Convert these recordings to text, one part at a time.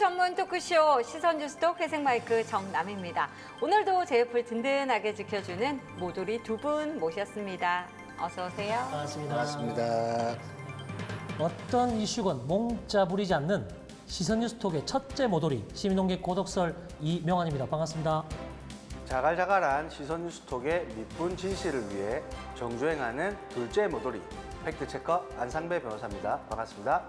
전문 토크쇼 시선뉴스톡 회색마이크 정남입니다. 오늘도 제 옆을 든든하게 지켜주는 모조리 두 분 모셨습니다. 어서 오세요. 반갑습니다. 반갑습니다. 어떤 이슈건 몽짜 부리지 않는 시선뉴스톡의 첫째 모돌이 시민농객 고독설 이명환입니다. 반갑습니다. 자갈자갈한 시선뉴스톡의 밑분 진실을 위해 정주행하는 둘째 모돌이 팩트체커 안상배 변호사입니다. 반갑습니다.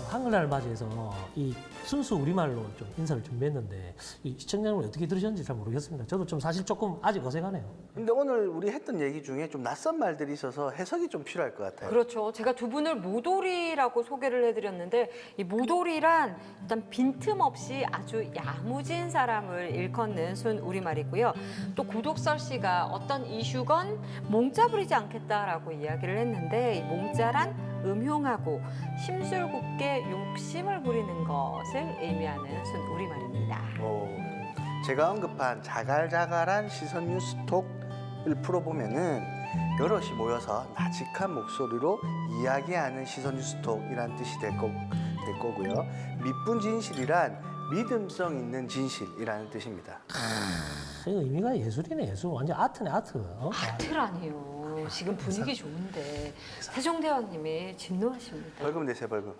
한글날을 맞이해서 이 순수 우리말로 좀 인사를 준비했는데 이 시청자 여러분 어떻게 들으셨는지 잘 모르겠습니다. 저도 좀 사실 조금 아직 어색하네요. 근데 오늘 우리 했던 얘기 중에 좀 낯선 말들이 있어서 해석이 좀 필요할 것 같아요. 그렇죠. 제가 두 분을 모돌이라고 소개를 해드렸는데 이 모돌이란 일단 빈틈없이 아주 야무진 사람을 일컫는 순 우리말이고요. 또 고독설 씨가 어떤 이슈건 몽짜 부리지 않겠다라고 이야기를 했는데 이 몽짜란 음흉하고 심술궂게 욕심을 부리는 것을 의미하는 순 우리말입니다. 제가 언급한 자갈자갈한 시선뉴스톡을 풀어보면은 여럿이 모여서 나직한 목소리로 이야기하는 시선뉴스톡이란 뜻이 될 거고요. 밑분 진실이란 믿음성 있는 진실이라는 뜻입니다. 이거 의미가 예술이네, 예술. 완전 아트네, 아트. 아트라니요. 지금 분위기 좋은데 세종대왕님이 진노하십니다. 벌금 내세요, 벌금.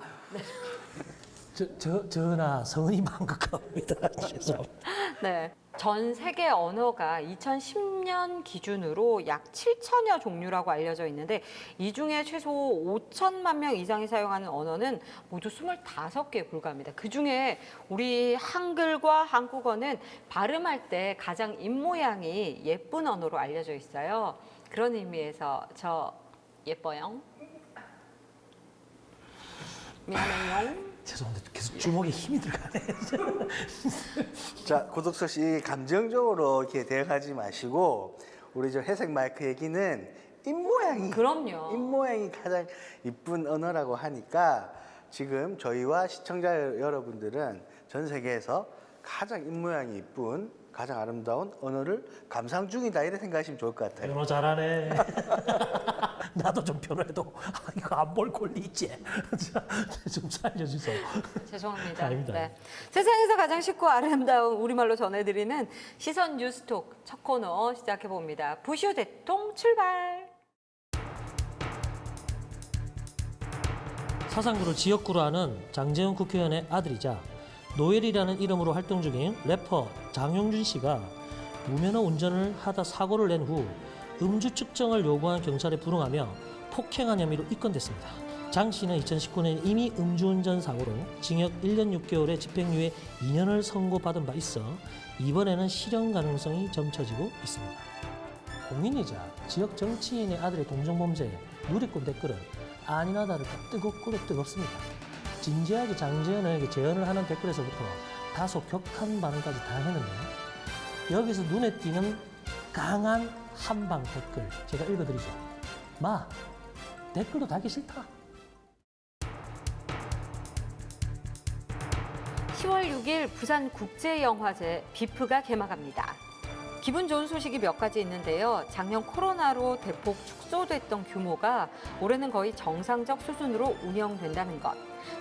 전하 성은이 만극합니다. 죄송합니다. 네. 전 세계 언어가 2010년 기준으로 약 7천여 종류라고 알려져 있는데 이 중에 최소 5천만 명 이상이 사용하는 언어는 모두 25개에 불과합니다. 그중에 우리 한글과 한국어는 발음할 때 가장 입모양이 예쁜 언어로 알려져 있어요. 그런 의미에서 저 예뻐요. 미안해요. 죄송합니다. 계속 주먹에 힘이 들어가네. 자, 고독서 씨 감정적으로 이렇게 대응하지 마시고 우리 저 회색 마이크 얘기는 그럼요. 입모양이 가장 이쁜 언어라고 하니까 지금 저희와 시청자 여러분들은 전 세계에서 가장 입모양이 이쁜 가장 아름다운 언어를 감상 중이다 이렇게 생각하시면 좋을 것 같아요. 변호 잘하네. 나도 좀 변호해도 이거 안 볼 권리 있지. 좀 살려주세요. 죄송합니다. 아닙니다. 네. 세상에서 가장 쉽고 아름다운 우리말로 전해드리는 시선 뉴스톡 첫 코너 시작해봅니다. 부슈 대통 출발! 사상구를 지역구로 하는 장재훈 국회의원의 아들이자 노엘이라는 이름으로 활동 중인 래퍼 장용준 씨가 무면허 운전을 하다 사고를 낸 후 음주 측정을 요구한 경찰에 불응하며 폭행한 혐의로 입건됐습니다. 장 씨는 2019년에 이미 음주운전 사고로 징역 1년 6개월의 집행유예 2년을 선고받은 바 있어 이번에는 실형 가능성이 점쳐지고 있습니다. 공인이자 지역 정치인의 아들의 동정범죄에 누리꾼 댓글은 아니나 다를까 뜨겁고도 뜨겁습니다. 진지하게 장재현에게 재연을 하는 댓글에서부터 다소 격한 반응까지 다 했는데요. 여기서 눈에 띄는 강한 한방 댓글 제가 읽어드리죠. 마, 댓글도 달기 싫다. 10월 6일 부산국제영화제 비프가 개막합니다. 기분 좋은 소식이 몇 가지 있는데요. 작년 코로나로 대폭 축소됐던 규모가 올해는 거의 정상적 수준으로 운영된다는 것.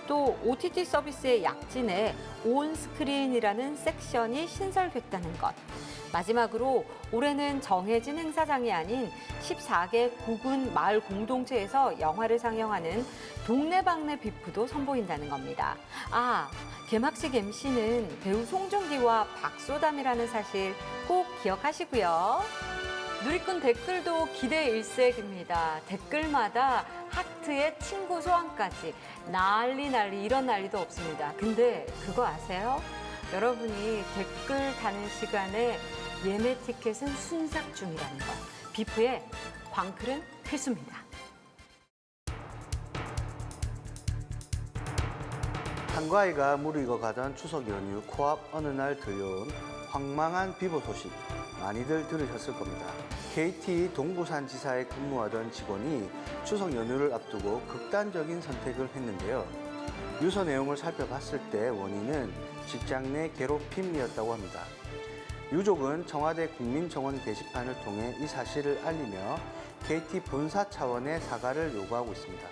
또 OTT 서비스의 약진에 온스크린이라는 섹션이 신설됐다는 것. 마지막으로 올해는 정해진 행사장이 아닌 14개 구군 마을 공동체에서 영화를 상영하는 동네방네 비프도 선보인다는 겁니다. 아, 개막식 MC는 배우 송중기와 박소담이라는 사실 꼭 기억하시고요. 누리꾼 댓글도 기대 일색입니다. 댓글마다 하트에 친구 소환까지 난리 이런 난리도 없습니다. 근데 그거 아세요? 여러분이 댓글 다는 시간에 예매 티켓은 순삭 중이라는 거. 비프의 광클은 필수입니다. 한과이가 무르익어 가던 추석 연휴 코앞 어느 날 들려온 황망한 비보 소식 많이들 들으셨을 겁니다. KT 동부산 지사에 근무하던 직원이 추석 연휴를 앞두고 극단적인 선택을 했는데요. 유서 내용을 살펴봤을 때 원인은 직장 내 괴롭힘이었다고 합니다. 유족은 청와대 국민정원 게시판을 통해 이 사실을 알리며 KT 본사 차원의 사과를 요구하고 있습니다.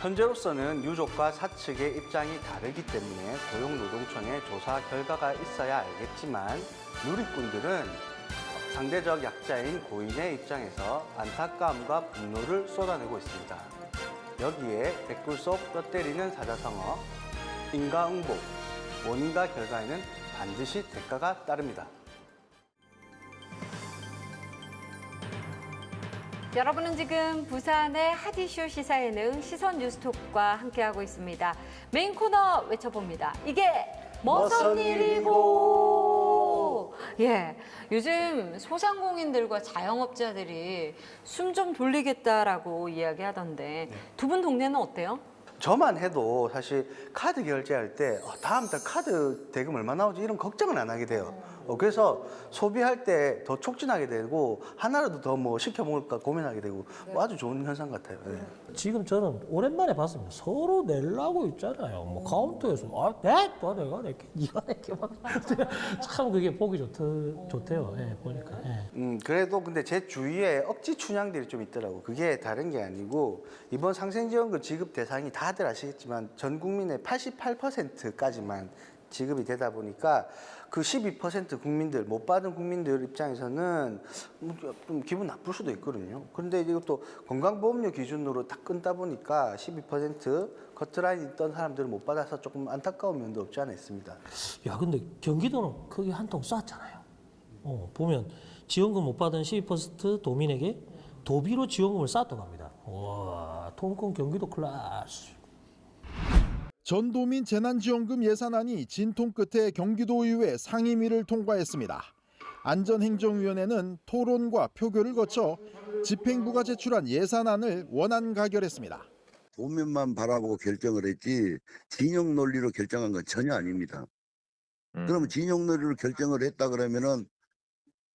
현재로서는 유족과 사측의 입장이 다르기 때문에 고용노동청의 조사 결과가 있어야 알겠지만 누리꾼들은 상대적 약자인 고인의 입장에서 안타까움과 분노를 쏟아내고 있습니다. 여기에 댓글 속 뼈 때리는 사자성어, 인과응보, 원인과 결과에는 반드시 대가가 따릅니다. 여러분은 지금 부산의 핫 이슈 시사 예능 시선 뉴스톡과 함께하고 있습니다. 메인 코너 외쳐봅니다. 이게 머선 일이고. 예, 요즘 소상공인들과 자영업자들이 숨 좀 돌리겠다라고 이야기하던데 두 분 동네는 어때요? 저만 해도 사실 카드 결제할 때 다음 달 카드 대금 얼마 나오지 이런 걱정은 안 하게 돼요. 그래서 소비할 때 더 촉진하게 되고 하나라도 더 뭐 시켜 먹을까 고민하게 되고 뭐 아주 좋은 현상 같아요. 네. 지금 저는 오랜만에 봤습니다. 서로 내려고 있잖아요. 뭐 카운터에서 내가 낼게, 네가 낼게 막. 참 그게 보기 좋대요. 예, 보니까. 예. 그래도 근데 제 주위에 억지 춘향들이 좀 있더라고. 그게 다른 게 아니고 이번 상생지원금 지급 대상이 다들 아시겠지만 전 국민의 88%까지만 지급이 되다 보니까 그 12% 국민들, 못 받은 국민들 입장에서는 좀 기분 나쁠 수도 있거든요. 그런데 이것도 건강보험료 기준으로 딱 끊다 보니까 12% 커트라인 있던 사람들은 못 받아서 조금 안타까운 면도 없지 않아 있습니다. 야, 근데 경기도는 크게 한 통 쐈잖아요. 보면 지원금 못 받은 12% 도민에게 도비로 지원금을 쌌다고 합니다. 와, 통큰 경기도 클래스. 전도민 재난지원금 예산안이 진통 끝에 경기도의회 상임위를 통과했습니다. 안전행정위원회는 토론과 표결을 거쳐 집행부가 제출한 예산안을 원안 가결했습니다. 도민만 바라보고 결정을 했지 진영 논리로 결정한 건 전혀 아닙니다. 그러면 진영 논리로 결정을 했다 그러면은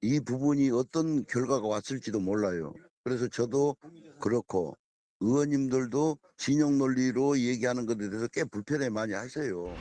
이 부분이 어떤 결과가 왔을지도 몰라요. 그래서 저도 그렇고 의원님들도 진영 논리로 얘기하는 것에 대해서 꽤 불편해 많이 하세요.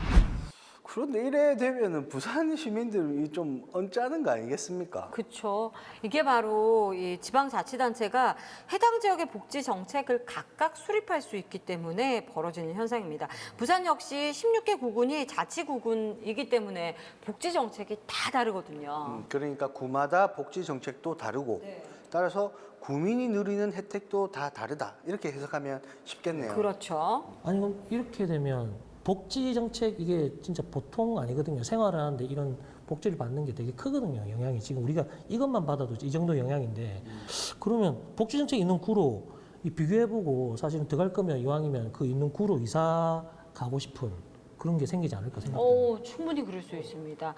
그런데 이래 되면은 부산 시민들이 좀 언짢은 거 아니겠습니까? 그렇죠. 이게 바로 이 지방자치단체가 해당 지역의 복지 정책을 각각 수립할 수 있기 때문에 벌어지는 현상입니다. 부산 역시 16개 구군이 자치구군이기 때문에 복지 정책이 다 다르거든요. 그러니까 구마다 복지 정책도 다르고 따라서 구민이 누리는 혜택도 다 다르다. 이렇게 해석하면 쉽겠네요. 그렇죠. 아니 그럼 이렇게 되면 복지 정책 이게 진짜 보통 아니거든요. 생활을 하는데 이런 복지를 받는 게 되게 크거든요. 영향이 지금 우리가 이것만 받아도 이 정도 영향인데 그러면 복지 정책 있는 구로 비교해보고 사실은 들어갈 거면 이왕이면 그 있는 구로 이사 가고 싶은 그런 게 생기지 않을까 생각합니다. 충분히 그럴 수 있습니다.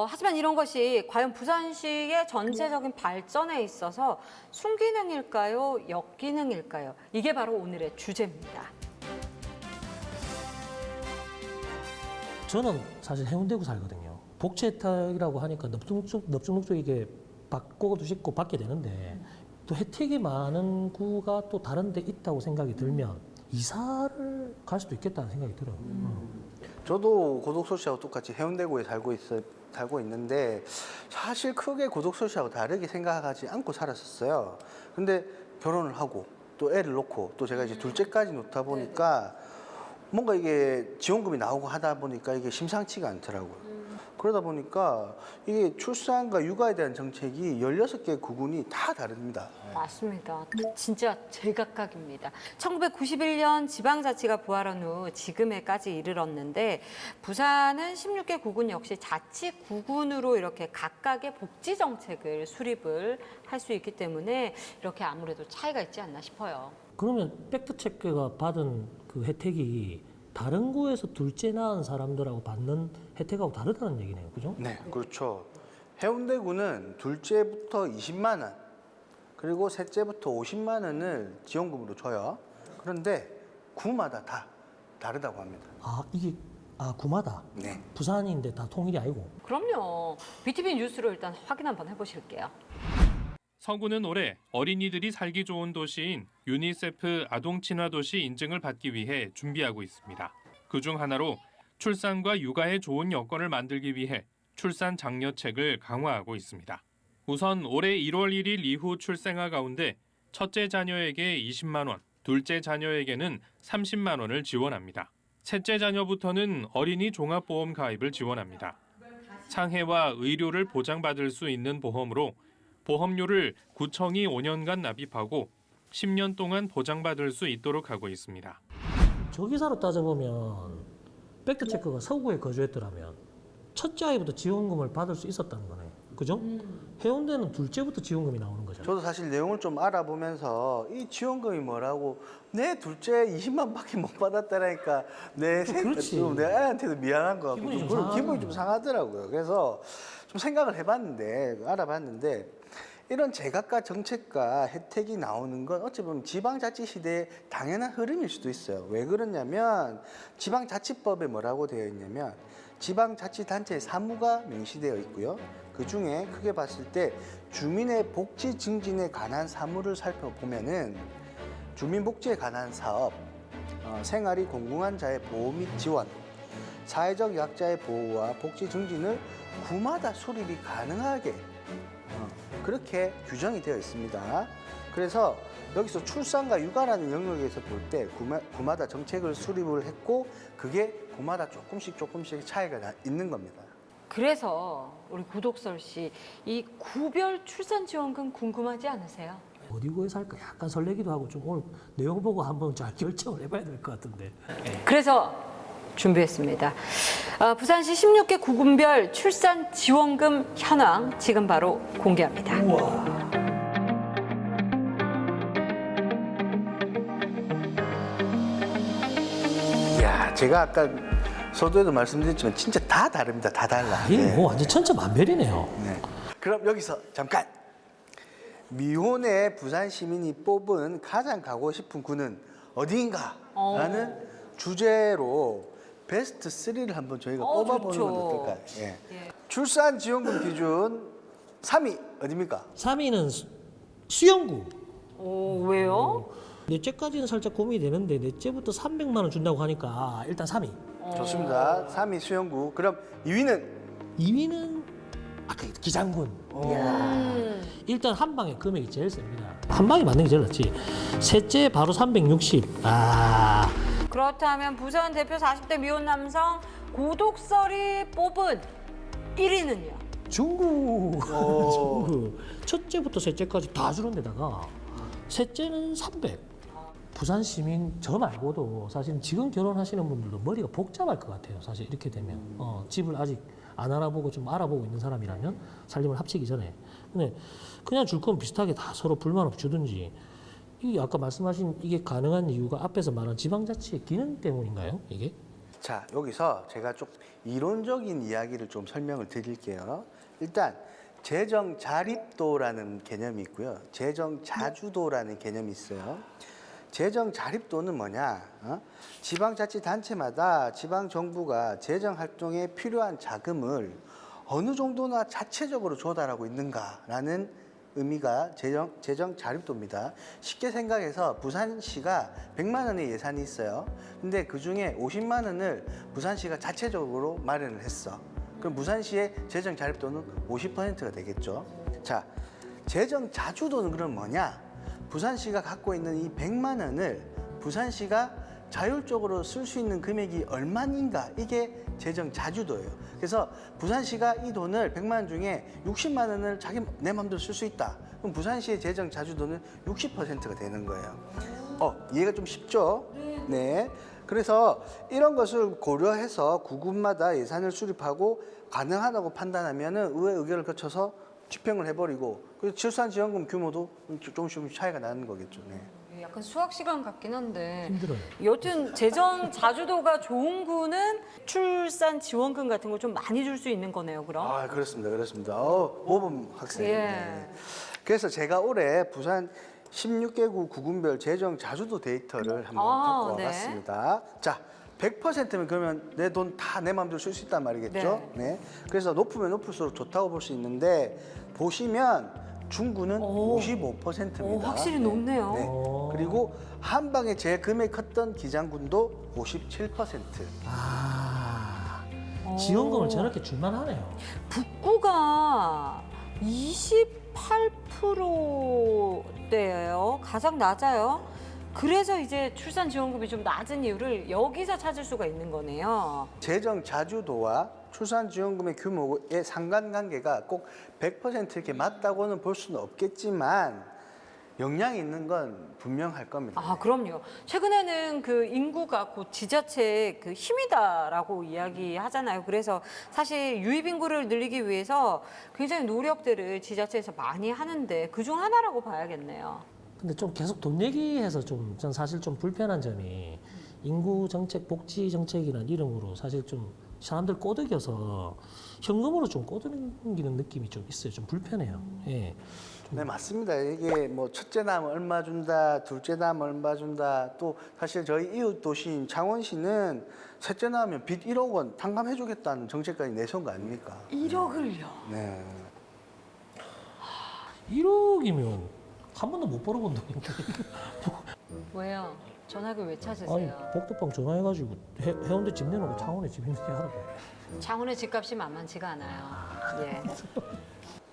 하지만 이런 것이 과연 부산시의 전체적인 발전에 있어서 순기능일까요? 역기능일까요? 이게 바로 오늘의 주제입니다. 저는 사실 해운대구 살거든요. 복지 혜택이라고 하니까 넙죽넙죽 이게 받고도 싶고 받게 되는데 또 혜택이 많은 구가 또 다른 데 있다고 생각이 들면 이사를 갈 수도 있겠다는 생각이 들어요. 저도 고독소 씨하고 똑같이 해운대구에 살고 있는데 사실 크게 고독소 씨하고 다르게 생각하지 않고 살았었어요. 근데 결혼을 하고 또 애를 놓고 또 제가 이제 둘째까지 놓다 보니까 뭔가 이게 지원금이 나오고 하다 보니까 이게 심상치가 않더라고요. 그러다 보니까 이게 출산과 육아에 대한 정책이 16개 구군이 다 다릅니다. 맞습니다. 진짜 제각각입니다. 1991년 지방자치가 부활한 후 지금에까지 이르렀는데 부산은 16개 구군 역시 자치구군으로 이렇게 각각의 복지 정책을 수립을 할 수 있기 때문에 이렇게 아무래도 차이가 있지 않나 싶어요. 그러면 팩트체크가 받은 그 혜택이 다른 구에서 둘째 낳은 사람들하고 받는 혜택하고 다르다는 얘기네요. 그죠? 네, 그렇죠. 해운대구는 둘째부터 20만 원, 그리고 셋째부터 50만 원을 지원금으로 줘요. 그런데 구마다 다 다르다고 합니다. 이게 구마다. 네. 부산인데 다 통일이 아니고. 그럼요. BTV 뉴스로 일단 확인 한번 해보실게요. 서구는 올해 어린이들이 살기 좋은 도시인 유니세프 아동 친화 도시 인증을 받기 위해 준비하고 있습니다. 그중 하나로 출산과 육아에 좋은 여건을 만들기 위해 출산 장려책을 강화하고 있습니다. 우선 올해 1월 1일 이후 출생아 가운데 첫째 자녀에게 20만 원, 둘째 자녀에게는 30만 원을 지원합니다. 셋째 자녀부터는 어린이 종합보험 가입을 지원합니다. 상해와 의료를 보장받을 수 있는 보험으로 보험료를 구청이 5년간 납입하고 10년 동안 보장받을 수 있도록 하고 있습니다. 조기사로 따져보면 팩트체크가 서구에 거주했더라면 첫째 아이부터 지원금을 받을 수 있었다는 거네. 그죠? 해운대는 둘째부터 지원금이 나오는 거잖아. 저도 사실 내용을 좀 알아보면서 이 지원금이 뭐라고 내 둘째 20만밖에 못 받았다니까 그렇지. 내 애한테도 미안한 거 같고 기분이 좀 기분이 상하잖아. 좀 상하더라고요. 그래서 좀 생각을 해봤는데 알아봤는데 이런 제각각 정책과 혜택이 나오는 건 어찌 보면 지방자치 시대의 당연한 흐름일 수도 있어요. 왜 그러냐면 지방자치법에 뭐라고 되어 있냐면 지방자치단체의 사무가 명시되어 있고요. 그중에 크게 봤을 때 주민의 복지 증진에 관한 사무를 살펴보면은 주민복지에 관한 사업, 생활이 공공한 자의 보호 및 지원, 사회적 약자의 보호와 복지 증진을 구마다 수립이 가능하게 그렇게 규정이 되어 있습니다. 그래서 여기서 출산과 육아라는 영역에서 볼 때 구마다 정책을 수립을 했고 그게 구마다 조금씩 차이가 있는 겁니다. 그래서 우리 구독설 씨, 이 구별 출산 지원금 궁금하지 않으세요? 어디 구해서 할까 약간 설레기도 하고 좀 오늘 내용 보고 한번 잘 결정을 해봐야 될 것 같은데. 그래서 준비했습니다. 부산시 16개 구군별 출산 지원금 현황 지금 바로 공개합니다. 이야, 제가 아까 서두에도 말씀드렸지만 진짜 다 다릅니다. 다 달라. 이게 네. 뭐 완전 천차만별이네요. 네. 그럼 여기서 잠깐 미혼의 부산 시민이 뽑은 가장 가고 싶은 구는 어디인가? 라는 주제로 베스트 3를 한번 저희가 뽑아보는 좋죠. 건 어떨까요? 예. 예. 출산 지원금 기준 3위 어디입니까? 3위는 수영구. 오, 왜요? 넷째까지는 살짝 고민이 되는데 넷째부터 300만 원 준다고 하니까 일단 3위. 좋습니다. 3위 수영구. 그럼 2위는 2위는 아까 기장군. 일단 한 방에 금액이 제일 셉니다. 한 방에 맞는 게 제일 낫지. 셋째 바로 360. 그렇다면 부산 대표 40대 미혼 남성 고독설이 뽑은 1위는요? 중국. 중국. 첫째부터 셋째까지 다 주는 데다가 셋째는 300. 부산 시민 저 말고도 사실 지금 결혼하시는 분들도 머리가 복잡할 것 같아요. 사실 이렇게 되면 집을 아직 안 알아보고 좀 알아보고 있는 사람이라면 살림을 합치기 전에. 근데 그냥 줄 거면 비슷하게 다 서로 불만 없이 주든지. 이게 아까 말씀하신 이게 가능한 이유가 앞에서 말한 지방자치의 기능 때문인가요? 이게? 자, 여기서 제가 좀 이론적인 이야기를 좀 설명을 드릴게요. 일단 재정 자립도라는 개념이 있고요. 재정 자주도라는 개념이 있어요. 재정 자립도는 뭐냐? 지방자치단체마다 지방정부가 재정활동에 필요한 자금을 어느 정도나 자체적으로 조달하고 있는가라는 의미가 재정 자립도입니다. 쉽게 생각해서 부산시가 100만 원의 예산이 있어요. 근데 그중에 50만 원을 부산시가 자체적으로 마련을 했어. 그럼 부산시의 재정 자립도는 50%가 되겠죠. 자, 재정 자주도는 그럼 뭐냐? 부산시가 갖고 있는 이 100만 원을 부산시가 자율적으로 쓸 수 있는 금액이 얼마인가, 이게 재정 자주도예요. 그래서 부산시가 이 돈을 100만 원 중에 60만 원을 내 마음대로 쓸 수 있다. 그럼 부산시의 재정 자주도는 60%가 되는 거예요. 이해가 좀 쉽죠? 네. 그래서 이런 것을 고려해서 구군마다 예산을 수립하고 가능하다고 판단하면은 의회 의결을 거쳐서 집행을 해버리고, 그래서 출산지원금 규모도 조금씩 차이가 나는 거겠죠. 네. 약간 수학 시간 같긴 한데 힘들어요. 여튼 재정 자주도가 좋은 구는 출산 지원금 같은 걸 좀 많이 줄 수 있는 거네요, 그럼? 아, 그렇습니다. 모범 학생. 예. 네. 그래서 제가 올해 부산 16개구 구군별 재정 자주도 데이터를 한번 갖고 네. 와봤습니다. 자, 100%면 그러면 내 돈 다 내 마음대로 쓸 수 있단 말이겠죠? 네. 그래서 높으면 높을수록 좋다고 볼 수 있는데, 보시면 중구는 55%입니다. 오, 확실히 높네요. 네. 그리고 한 방에 제일 금액 컸던 기장군도 57%. 지원금을 저렇게 줄만 하네요. 북구가 28%대예요. 가장 낮아요. 그래서 이제 출산 지원금이 좀 낮은 이유를 여기서 찾을 수가 있는 거네요. 재정 자주도와 출산 지원금의 규모의 상관관계가 꼭 100% 이렇게 맞다고는 볼 수는 없겠지만 영향이 있는 건 분명할 겁니다. 아, 그럼요. 최근에는 그 인구가 곧 지자체의 그 힘이다라고 이야기하잖아요. 그래서 사실 유입 인구를 늘리기 위해서 굉장히 노력들을 지자체에서 많이 하는데 그중 하나라고 봐야겠네요. 근데 좀 계속 돈 얘기해서 좀 전 사실 좀 불편한 점이 인구 정책, 복지 정책이라는 이름으로 사실 좀 사람들 꼬드겨서 현금으로 좀 꼬드기는 느낌이 좀 있어요. 좀 불편해요. 예. 네, 맞습니다. 이게 뭐 첫째 낳으면 얼마 준다, 둘째 낳으면 얼마 준다. 또 사실 저희 이웃 도시인 창원시는 셋째 낳으면 빚 1억 원 탕감해 주겠다는 정책까지 내세운 거 아닙니까? 1억을요? 네. 1억이면 한 번도 못 벌어본 돈인데. 왜요? 전화기 왜 찾으세요? 아니 복덕방 전화해가지고 해운대 집 내놓고 창원에 집 있는지 하라고. 창원의 집값이 만만치가 않아요. 예.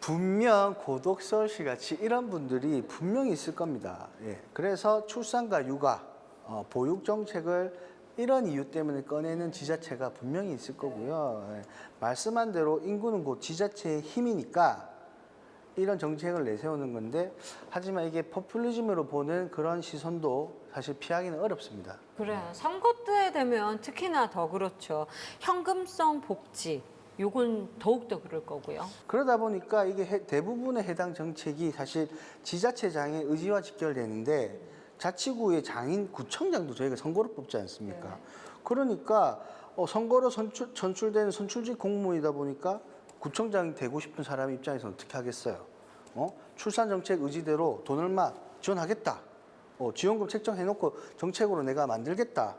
분명 고독서울시 같이 이런 분들이 분명히 있을 겁니다. 예. 그래서 출산과 육아, 보육 정책을 이런 이유 때문에 꺼내는 지자체가 분명히 있을 거고요. 예. 말씀한 대로 인구는 곧 지자체의 힘이니까 이런 정책을 내세우는 건데 하지만 이게 포퓰리즘으로 보는 그런 시선도 사실 피하기는 어렵습니다. 그래요. 선거 때 되면 특히나 더 그렇죠. 현금성 복지. 요건 더욱더 그럴 거고요. 그러다 보니까 이게 대부분의 해당 정책이 사실 지자체장의 의지와 직결되는데 자치구의 장인 구청장도 저희가 선거로 뽑지 않습니까? 네. 그러니까 선거로 선출되는 선출직 공무원이다 보니까 구청장이 되고 싶은 사람 입장에서는 어떻게 하겠어요? 출산 정책 의지대로 돈 얼마 지원하겠다. 지원금 책정해놓고 정책으로 내가 만들겠다.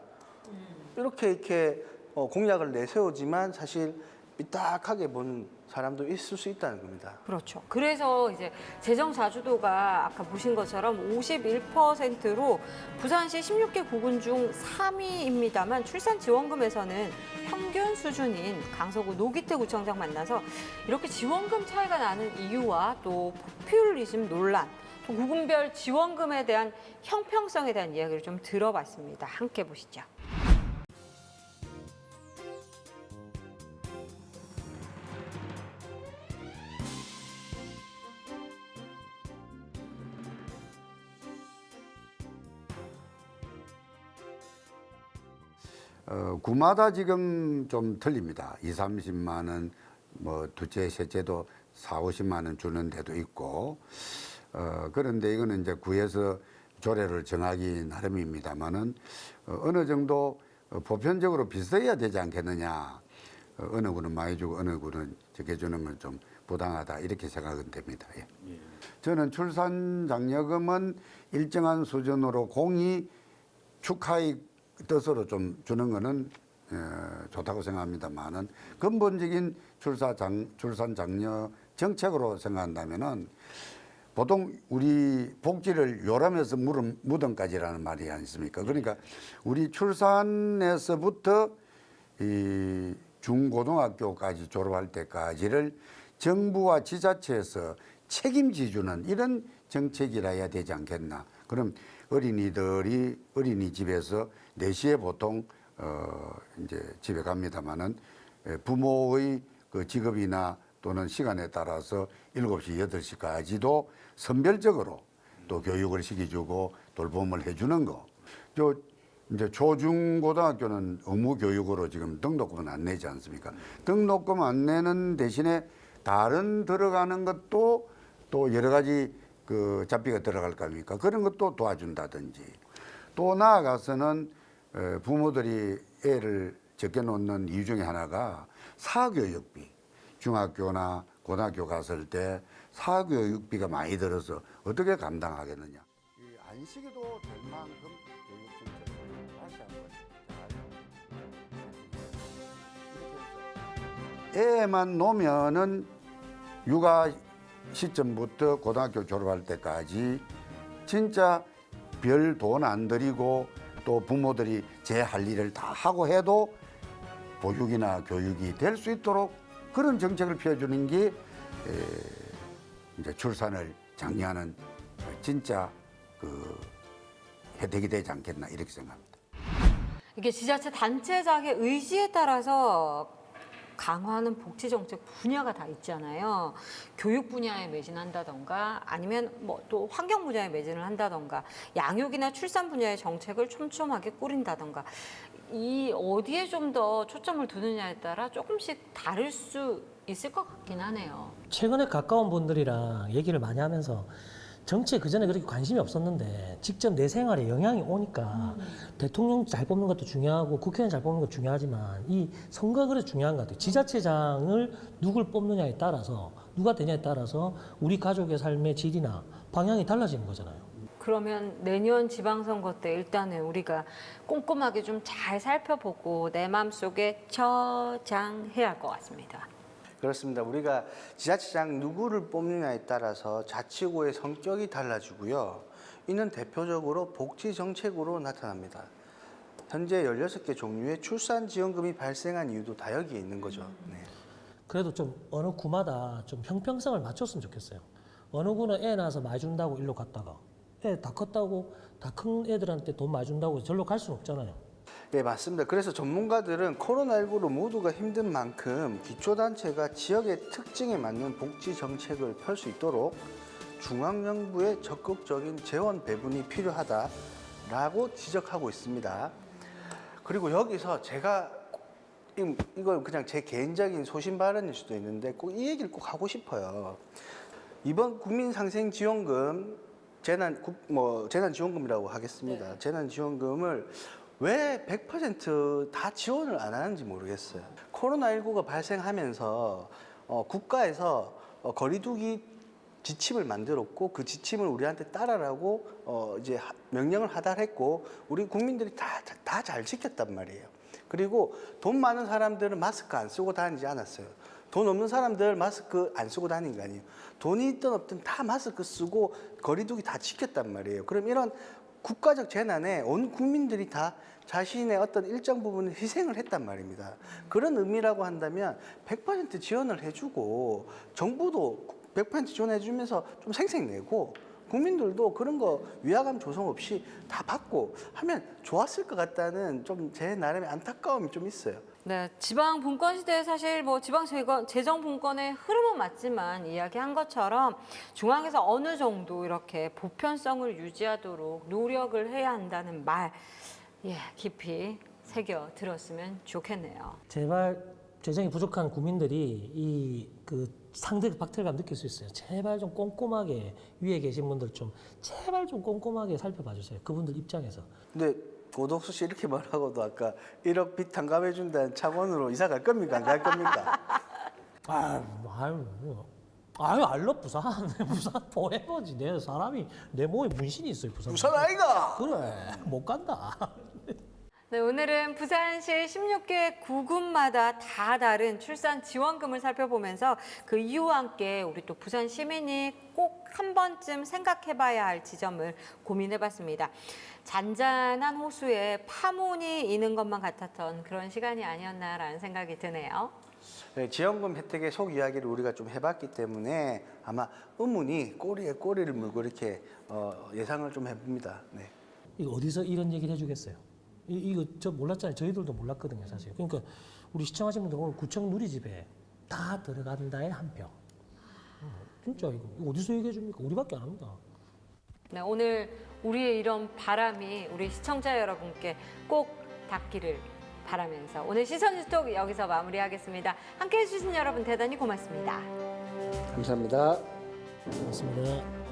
이렇게 공약을 내세우지만 사실 삐딱하게 보는 사람도 있을 수 있다는 겁니다. 그렇죠. 그래서 이제 재정 자주도가 아까 보신 것처럼 51%로 부산시 16개 구군 중 3위입니다만 출산 지원금에서는 평균 수준인 강서구 노기태 구청장 만나서 이렇게 지원금 차이가 나는 이유와 또 포퓰리즘 논란, 또 구군별 지원금에 대한 형평성에 대한 이야기를 좀 들어봤습니다. 함께 보시죠. 구마다 지금 좀 틀립니다. 2, 30만 원, 뭐 둘째, 셋째도 4, 50만 원 주는 데도 있고, 그런데 이거는 이제 구에서 조례를 정하기 나름입니다만은 어느 정도 보편적으로 비슷해야 되지 않겠느냐. 어느 구는 많이 주고 어느 구는 적게 주는 건 좀 부당하다 이렇게 생각은 됩니다. 예. 저는 출산 장려금은 일정한 수준으로 공이 축하의 뜻으로 좀 주는 거는 좋다고 생각합니다만은 근본적인 출산 장려 정책으로 생각한다면은 보통 우리 복지를 요람에서 무덤까지라는 말이 아니십니까? 그러니까 우리 출산에서부터 이 중고등학교까지 졸업할 때까지를 정부와 지자체에서 책임지주는 이런 정책이라 해야 되지 않겠나? 그럼 어린이집에서 4시에 보통 이제 집에 갑니다마는 부모의 그 직업이나 또는 시간에 따라서 7시, 8시까지도 선별적으로 또 교육을 시켜주고 돌봄을 해주는 거. 이제 초중고등학교는 의무 교육으로 지금 등록금은 안 내지 않습니까? 등록금 안 내는 대신에 다른 들어가는 것도 또 여러 가지 그 잡비가 들어갈 거 아닙니까? 그런 것도 도와준다든지. 또 나아가서는 부모들이 애를 적게 놓는 이유 중에 하나가 사교육비. 중학교나 고등학교 갔을 때 사교육비가 많이 들어서 어떻게 감당하겠느냐. 이 안식이도 될 만큼 교육 정책을 다시 한번 잘 애만 놓으면은 육아 시점부터 고등학교 졸업할 때까지 진짜 별 돈 안 들이고 또 부모들이 제 할 일을 다 하고 해도 보육이나 교육이 될 수 있도록 그런 정책을 펴주는 게 이제 출산을 장려하는 진짜 그 혜택이 되지 않겠나 이렇게 생각합니다. 이게 지자체 단체장의 의지에 따라서 강화하는 복지 정책 분야가 다 있잖아요. 교육 분야에 매진한다던가 아니면 뭐 또 환경 분야에 매진을 한다던가 양육이나 출산 분야의 정책을 촘촘하게 꾸린다던가 이 어디에 좀 더 초점을 두느냐에 따라 조금씩 다를 수 있을 것 같긴 하네요. 최근에 가까운 분들이랑 얘기를 많이 하면서 정치에 그전에 그렇게 관심이 없었는데 직접 내 생활에 영향이 오니까 대통령 잘 뽑는 것도 중요하고 국회의원 잘 뽑는 것도 중요하지만 이 선거가 그래 중요한 것 같아요. 지자체장을 누굴 뽑느냐에 따라서 누가 되냐에 따라서 우리 가족의 삶의 질이나 방향이 달라지는 거잖아요. 그러면 내년 지방선거 때 일단은 우리가 꼼꼼하게 좀 잘 살펴보고 내 마음속에 저장해야 할 것 같습니다. 그렇습니다. 우리가 지자체장 누구를 뽑느냐에 따라서 자치구의 성격이 달라지고요. 이는 대표적으로 복지 정책으로 나타납니다. 현재 16개 종류의 출산지원금이 발생한 이유도 다 여기에 있는 거죠. 네. 그래도 좀 어느 구마다 좀 형평성을 맞췄으면 좋겠어요. 어느 구는 애 낳아서 많이 준다고 일로 갔다가 애 다 컸다고 다 큰 애들한테 돈 많이 준다고 절로 갈 수는 없잖아요. 네, 맞습니다. 그래서 전문가들은 코로나19로 모두가 힘든 만큼 기초단체가 지역의 특징에 맞는 복지 정책을 펼 수 있도록 중앙정부의 적극적인 재원 배분이 필요하다라고 지적하고 있습니다. 그리고 여기서 제가 이건 그냥 제 개인적인 소신 발언일 수도 있는데 꼭 이 얘기를 꼭 하고 싶어요. 이번 국민상생지원금 재난지원금이라고 하겠습니다. 재난지원금을 왜 100% 지원을 안 하는지 모르겠어요. 코로나19가 발생하면서 국가에서 거리두기 지침을 만들었고 그 지침을 우리한테 따르라고 이제 명령을 하달했고 우리 국민들이 다 잘 지켰단 말이에요. 그리고 돈 많은 사람들은 마스크 안 쓰고 다니지 않았어요. 돈 없는 사람들 마스크 안 쓰고 다니는 거 아니에요. 돈이 있든 없든 다 마스크 쓰고 거리두기 다 지켰단 말이에요. 그럼 이런 국가적 재난에 온 국민들이 다 자신의 어떤 일정 부분을 희생을 했단 말입니다. 그런 의미라고 한다면 100% 지원을 해주고 정부도 100% 지원해주면서 좀 생색내고 국민들도 그런 거 위화감 조성 없이 다 받고 하면 좋았을 것 같다는 좀 제 나름의 안타까움이 좀 있어요. 네, 지방 분권 시대에 사실 뭐 지방 재정 분권의 흐름은 맞지만 이야기한 것처럼 중앙에서 어느 정도 이렇게 보편성을 유지하도록 노력을 해야 한다는 말, 깊이 새겨 들었으면 좋겠네요. 제발 재정이 부족한 국민들이 이 상대 박탈감 느낄 수 있어요. 제발 좀 꼼꼼하게 위에 계신 분들 좀 제발 좀 꼼꼼하게 살펴봐 주세요. 그분들 입장에서. 근데 고덕수 씨 이렇게 말하고도 아까 1억 빚 탕감해준다는 차원으로 이사 갈 겁니까? 안 갈 겁니까? 아유 알러 부산 포에버지. 내 사람이 내 몸에 문신이 있어요. 부산 아이가! 그래 못 간다. 네, 오늘은 부산시 16개 구군마다 다 다른 출산 지원금을 살펴보면서 그 이유와 함께 우리 또 부산 시민이 꼭 한 번쯤 생각해봐야 할 지점을 고민해봤습니다. 잔잔한 호수에 파문이 있는 것만 같았던 그런 시간이 아니었나라는 생각이 드네요. 네, 지원금 혜택의 속 이야기를 우리가 좀 해봤기 때문에 아마 의문이 꼬리에 꼬리를 물고 이렇게 예상을 좀 해봅니다. 네. 이거 어디서 이런 얘기를 해주겠어요? 이거 저 몰랐잖아요. 저희들도 몰랐거든요, 사실. 그러니까 우리 시청하신 분들 오늘 구청 누리집에 다 들어간다의 한 표. 진짜 이거 어디서 얘기해 줍니까? 우리밖에 안 합니다. 네, 오늘 우리의 이런 바람이 우리 시청자 여러분께 꼭 닿기를 바라면서 오늘 시선뉴스톡 여기서 마무리하겠습니다. 함께해 주신 여러분 대단히 고맙습니다. 감사합니다. 고맙습니다.